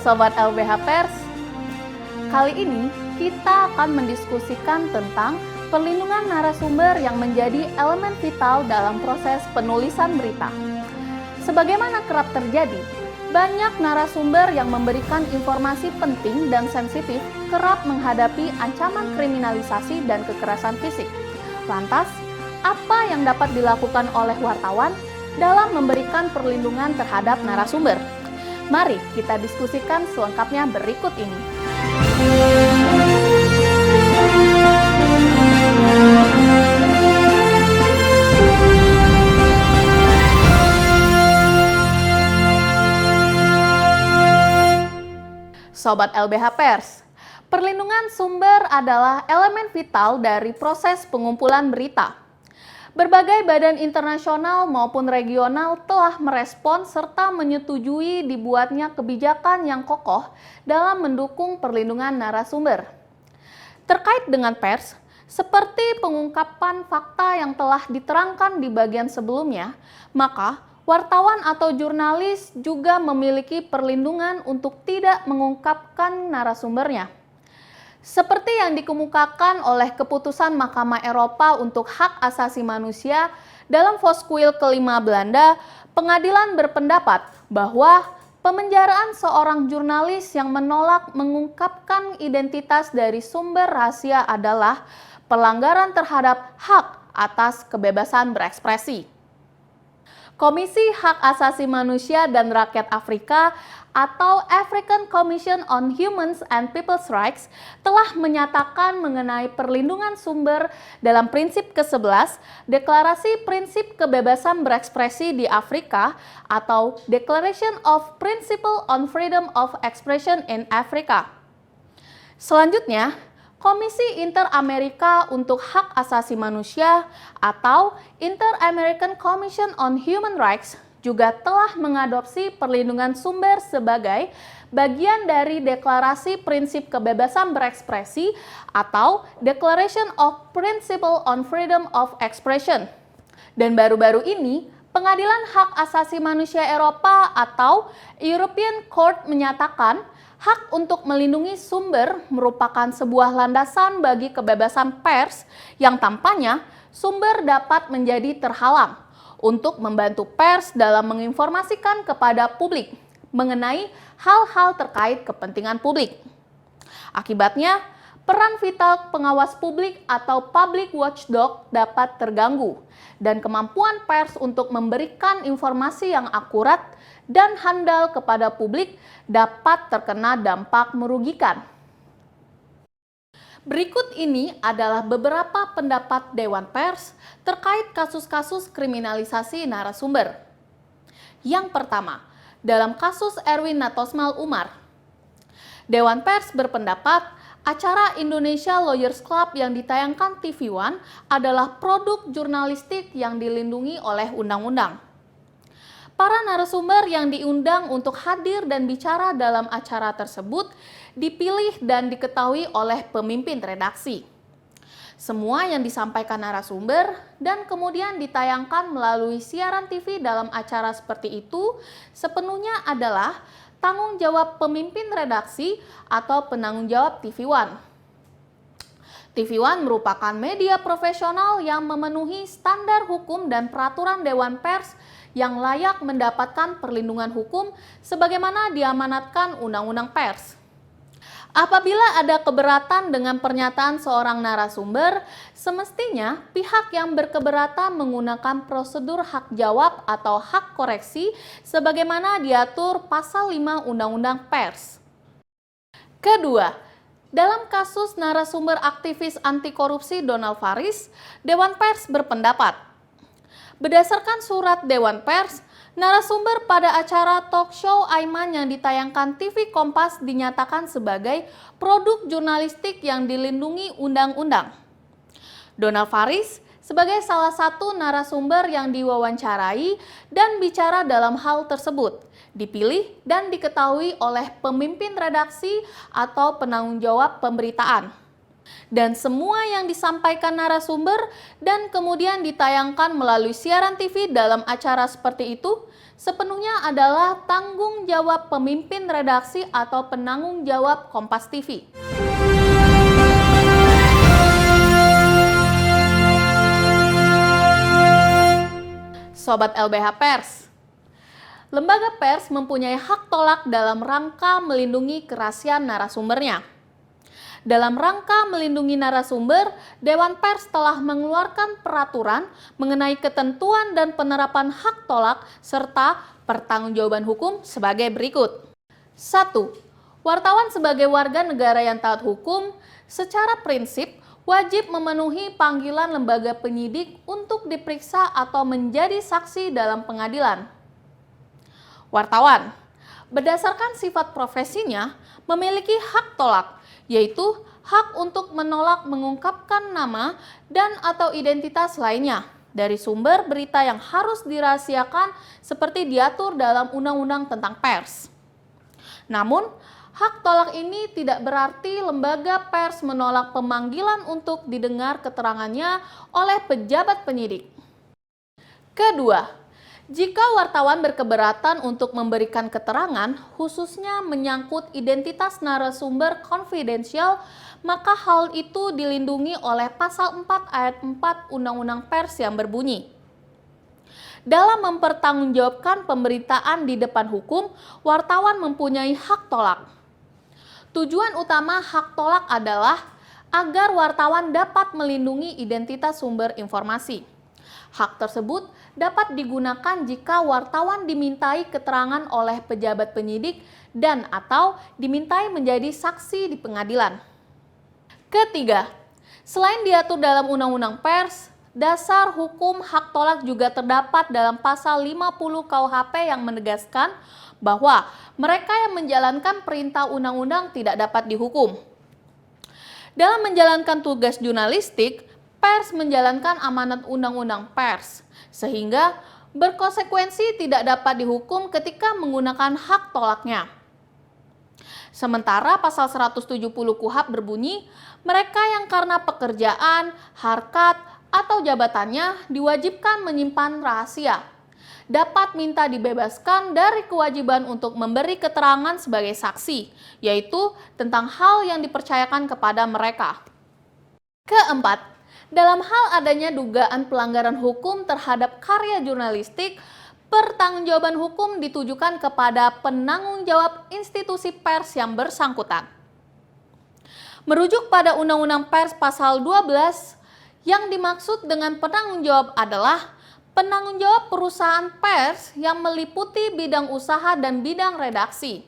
Sobat LBH Pers. Kali ini kita akan mendiskusikan tentang perlindungan narasumber yang menjadi elemen vital dalam proses penulisan berita. Sebagaimana kerap terjadi, banyak narasumber yang memberikan informasi penting dan sensitif kerap menghadapi ancaman kriminalisasi dan kekerasan fisik. Lantas, apa yang dapat dilakukan oleh wartawan dalam memberikan perlindungan terhadap narasumber? Mari kita diskusikan selengkapnya berikut ini. Sobat LBH Pers, perlindungan sumber adalah elemen vital dari proses pengumpulan berita. Berbagai badan internasional maupun regional telah merespon serta menyetujui dibuatnya kebijakan yang kokoh dalam mendukung perlindungan narasumber. Terkait dengan pers, seperti pengungkapan fakta yang telah diterangkan di bagian sebelumnya, maka wartawan atau jurnalis juga memiliki perlindungan untuk tidak mengungkapkan narasumbernya. Seperti yang dikemukakan oleh keputusan Mahkamah Eropa untuk Hak Asasi Manusia dalam Voskuil kelima Belanda, pengadilan berpendapat bahwa pemenjaraan seorang jurnalis yang menolak mengungkapkan identitas dari sumber rahasia adalah pelanggaran terhadap hak atas kebebasan berekspresi. Komisi Hak Asasi Manusia dan Rakyat Afrika atau African Commission on Human and People's Rights telah menyatakan mengenai perlindungan sumber dalam prinsip ke-11 Deklarasi Prinsip Kebebasan Berekspresi di Afrika atau Declaration of Principle on Freedom of Expression in Africa. Selanjutnya, Komisi Inter-Amerika untuk Hak Asasi Manusia atau Inter-American Commission on Human Rights juga telah mengadopsi perlindungan sumber sebagai bagian dari Deklarasi Prinsip Kebebasan Berekspresi atau Declaration of Principle on Freedom of Expression. Dan baru-baru ini, Pengadilan Hak Asasi Manusia Eropa atau European Court menyatakan hak untuk melindungi sumber merupakan sebuah landasan bagi kebebasan pers yang tampaknya sumber dapat menjadi terhalang untuk membantu pers dalam menginformasikan kepada publik mengenai hal-hal terkait kepentingan publik. Akibatnya, peran vital pengawas publik atau public watchdog dapat terganggu dan kemampuan pers untuk memberikan informasi yang akurat dan handal kepada publik dapat terkena dampak merugikan. Berikut ini adalah beberapa pendapat Dewan Pers terkait kasus-kasus kriminalisasi narasumber. Yang pertama, dalam kasus Erwin Natosmal Umar, Dewan Pers berpendapat acara Indonesia Lawyers Club yang ditayangkan TV One adalah produk jurnalistik yang dilindungi oleh undang-undang. Para narasumber yang diundang untuk hadir dan bicara dalam acara tersebut dipilih dan diketahui oleh pemimpin redaksi. Semua yang disampaikan narasumber dan kemudian ditayangkan melalui siaran TV dalam acara seperti itu sepenuhnya adalah tanggung jawab pemimpin redaksi atau penanggung jawab TV One. TV One merupakan media profesional yang memenuhi standar hukum dan peraturan Dewan Pers yang layak mendapatkan perlindungan hukum sebagaimana diamanatkan Undang-Undang Pers. Apabila ada keberatan dengan pernyataan seorang narasumber, semestinya pihak yang berkeberatan menggunakan prosedur hak jawab atau hak koreksi sebagaimana diatur pasal 5 Undang-Undang Pers. Kedua, dalam kasus narasumber aktivis anti korupsi Donald Faris, Dewan Pers berpendapat berdasarkan surat Dewan Pers, narasumber pada acara talk show Aiman yang ditayangkan TV Kompas dinyatakan sebagai produk jurnalistik yang dilindungi undang-undang. Donald Faris sebagai salah satu narasumber yang diwawancarai dan bicara dalam hal tersebut, dipilih dan diketahui oleh pemimpin redaksi atau penanggung jawab pemberitaan. Dan semua yang disampaikan narasumber dan kemudian ditayangkan melalui siaran TV dalam acara seperti itu sepenuhnya adalah tanggung jawab pemimpin redaksi atau penanggung jawab Kompas TV. Sobat LBH Pers, lembaga pers mempunyai hak tolak dalam rangka melindungi kerahasiaan narasumbernya. Dalam rangka melindungi narasumber, Dewan Pers telah mengeluarkan peraturan mengenai ketentuan dan penerapan hak tolak serta pertanggungjawaban hukum sebagai berikut. 1. Wartawan sebagai warga negara yang taat hukum secara prinsip wajib memenuhi panggilan lembaga penyidik untuk diperiksa atau menjadi saksi dalam pengadilan. Wartawan, berdasarkan sifat profesinya, memiliki hak tolak, yaitu hak untuk menolak mengungkapkan nama dan atau identitas lainnya dari sumber berita yang harus dirahasiakan seperti diatur dalam Undang-Undang tentang Pers. Namun, hak tolak ini tidak berarti lembaga pers menolak pemanggilan untuk didengar keterangannya oleh pejabat penyidik. Kedua, jika wartawan berkeberatan untuk memberikan keterangan, khususnya menyangkut identitas narasumber konfidensial, maka hal itu dilindungi oleh Pasal 4 Ayat 4 Undang-Undang Pers yang berbunyi, dalam mempertanggungjawabkan pemberitaan di depan hukum, wartawan mempunyai hak tolak. Tujuan utama hak tolak adalah agar wartawan dapat melindungi identitas sumber informasi. Hak tersebut dapat digunakan jika wartawan dimintai keterangan oleh pejabat penyidik dan atau dimintai menjadi saksi di pengadilan. Ketiga, selain diatur dalam Undang-Undang Pers, dasar hukum hak tolak juga terdapat dalam Pasal 50 KUHP yang menegaskan bahwa mereka yang menjalankan perintah undang-undang tidak dapat dihukum. Dalam menjalankan tugas jurnalistik, pers menjalankan amanat Undang-Undang Pers, sehingga berkonsekuensi tidak dapat dihukum ketika menggunakan hak tolaknya. Sementara Pasal 170 KUHP berbunyi, mereka yang karena pekerjaan, harkat, atau jabatannya diwajibkan menyimpan rahasia, dapat minta dibebaskan dari kewajiban untuk memberi keterangan sebagai saksi, yaitu tentang hal yang dipercayakan kepada mereka. Keempat, dalam hal adanya dugaan pelanggaran hukum terhadap karya jurnalistik, pertanggungjawaban hukum ditujukan kepada penanggung jawab institusi pers yang bersangkutan. Merujuk pada Undang-Undang Pers Pasal 12, yang dimaksud dengan penanggung jawab adalah penanggung jawab perusahaan pers yang meliputi bidang usaha dan bidang redaksi.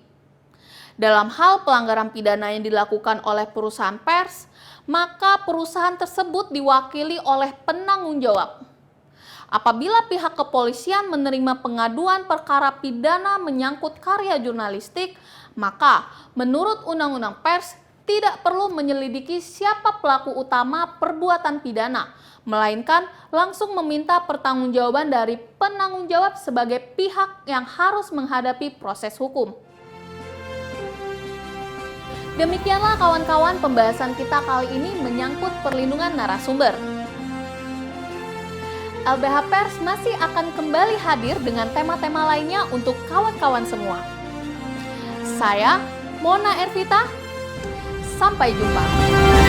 Dalam hal pelanggaran pidana yang dilakukan oleh perusahaan pers, maka perusahaan tersebut diwakili oleh penanggung jawab. Apabila pihak kepolisian menerima pengaduan perkara pidana menyangkut karya jurnalistik, maka menurut Undang-Undang Pers tidak perlu menyelidiki siapa pelaku utama perbuatan pidana, melainkan langsung meminta pertanggungjawaban dari penanggung jawab sebagai pihak yang harus menghadapi proses hukum. Demikianlah kawan-kawan pembahasan kita kali ini menyangkut perlindungan narasumber. LBH Pers masih akan kembali hadir dengan tema-tema lainnya untuk kawan-kawan semua. Saya, Mona Ervita, sampai jumpa.